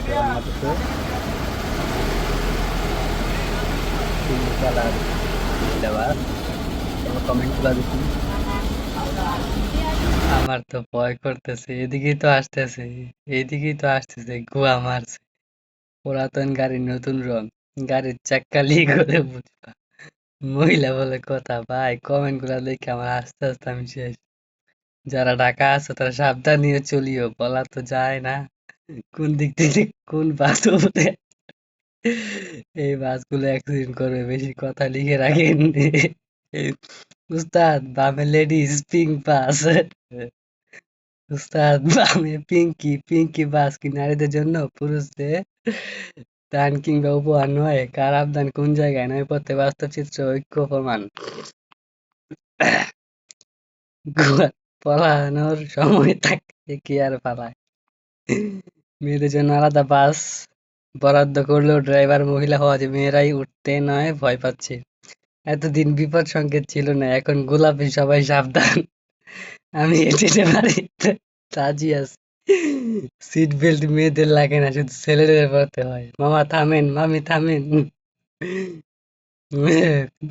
জগন্নাথে pink colour বাস। Comment গুলা দেখি। আমার তো ভয় করতেছে, এদিকেই তো আসতেছে, এইদিকেই তো আসতেছে, গুয়া মারছে। পুরাতন গাড়ির নতুন রং, গাড়ির চাক্কা লিক হলে বুঝবা। মহিলা বলে কথা, ভাই কমেন্ট গুলা দেখে আমার আস্তে আস্তে আমি শেষ। যারা ঢাকা আছে তারা সাবধান নিয়ে চলিও, বলা তো যায় না কোন দিক থেকে কোন বাস উঠে। এই বাসগুলো অ্যাক্সিডেন্ট করবে, বেশি কথা লিখে রাখেন। উস্তাদ বামে লেডিস পিঙ্ক বাস। উস্তাদ বামে পিঙ্কি পিঙ্কি বাস কি নারীদের জন্য, পুরুষদের দান কিংবা উপহার নয়? কার আবদান কোন জায়গায় নয় পথে বাস্তব চিত্র ঐক্য প্রমাণ। পলানোর সময় থাকতে কি আর পালায়। মেয়েদের জন্য আলাদা বাস বরাদ্দ করলেও ড্রাইভার মহিলা হওয়া যে মেয়েরাই উঠতে নয় ভয় পাচ্ছে। এতদিন বিপদ সংকেত ছিল না, এখন গোলাপি সবাই সাবধান। আমি হেঁটে পারি, রাজি আছি। সিট বেল্ট মেয়েদের লাগে না, শুধু ছেলেদের পড়তে হয়। মামা থামেন, মামি থামেন।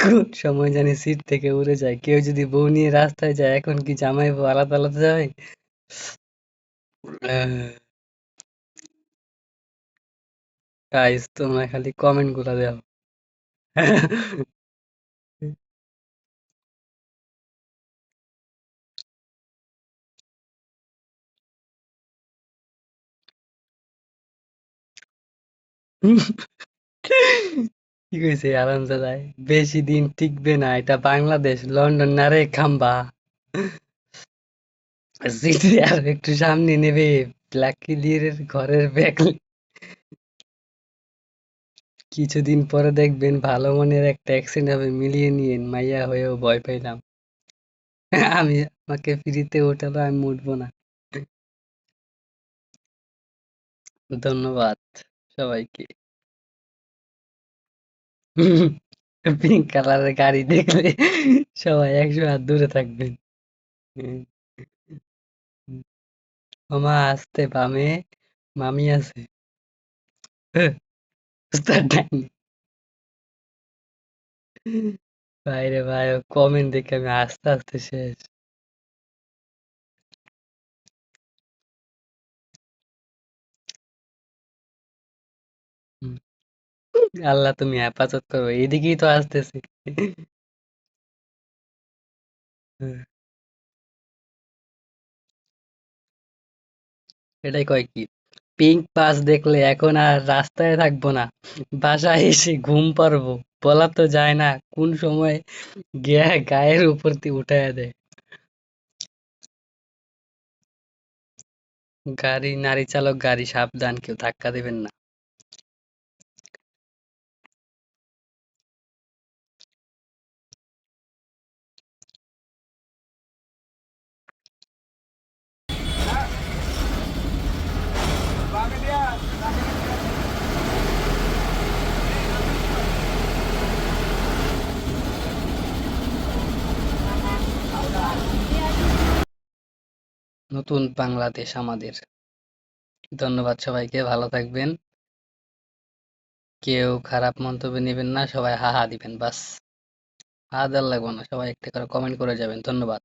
কোন সময় জানি সিট থেকে উড়ে যায়। কেউ যদি বউ নিয়ে রাস্তায় যায়, এখন কি জামাই বউ আলাদা আলাদা যাবে? গাইস তোমরা খালি কমেন্ট গুলা দাও। কি কইছে আরামজাদাই? বেশি দিন টিকবে না, এটা বাংলাদেশ, লন্ডন না রে খাম্বা। সিটি আর একটু সামনে নেবে, ব্ল্যাক ক্লিয়ারের ঘরের ব্যাগ। কিছুদিন পরে দেখবেন ভালো মনের একটা অ্যাক্সিডেন্ট হবে, মিলিয়ে নিয়েন। মাইয়া হয়েও ভয় পাইলাম। আমি, আমাকে ফ্রিতে ওঠালো, আমি উঠবো না। ধন্যবাদ সবাইকে। পিঙ্ক কালারের গাড়ি দেখলে সবাই 100 হাত দূরে থাকবেন। মামা আসতে বামে মামি আছে। উস্তাদ ডাইনি। ভাইরে ভাই, কমেন্ট দেখে আমি আস্তে আস্তে শেষ। হুম, আল্লাহ তুমি হেফাজত করো, এদিকেই তো আসতেছি। এটাই কয় কি, পিঙ্ক বাস দেখলে এখন আর রাস্তায় থাকবো না, বাসায় এসে ঘুম পারবো। বলা তো যায় না কোন সময় গায়ের উপর দিয়ে উঠাইয়া দেয়। গাড়ি নারী চালক, গাড়ি সাবধান, কেউ ধাক্কা দিবেন না। নতুন বাংলাদেশ আমাদের। ধন্যবাদ সবাইকে, ভালো থাকবেন। কেউ খারাপ মন্তব্য নেবেন না, সবাই হা হা দিবেন বাস। হা দেওয়ার লাগবে না, সবাই একটা করে কমেন্ট করে যাবেন। ধন্যবাদ।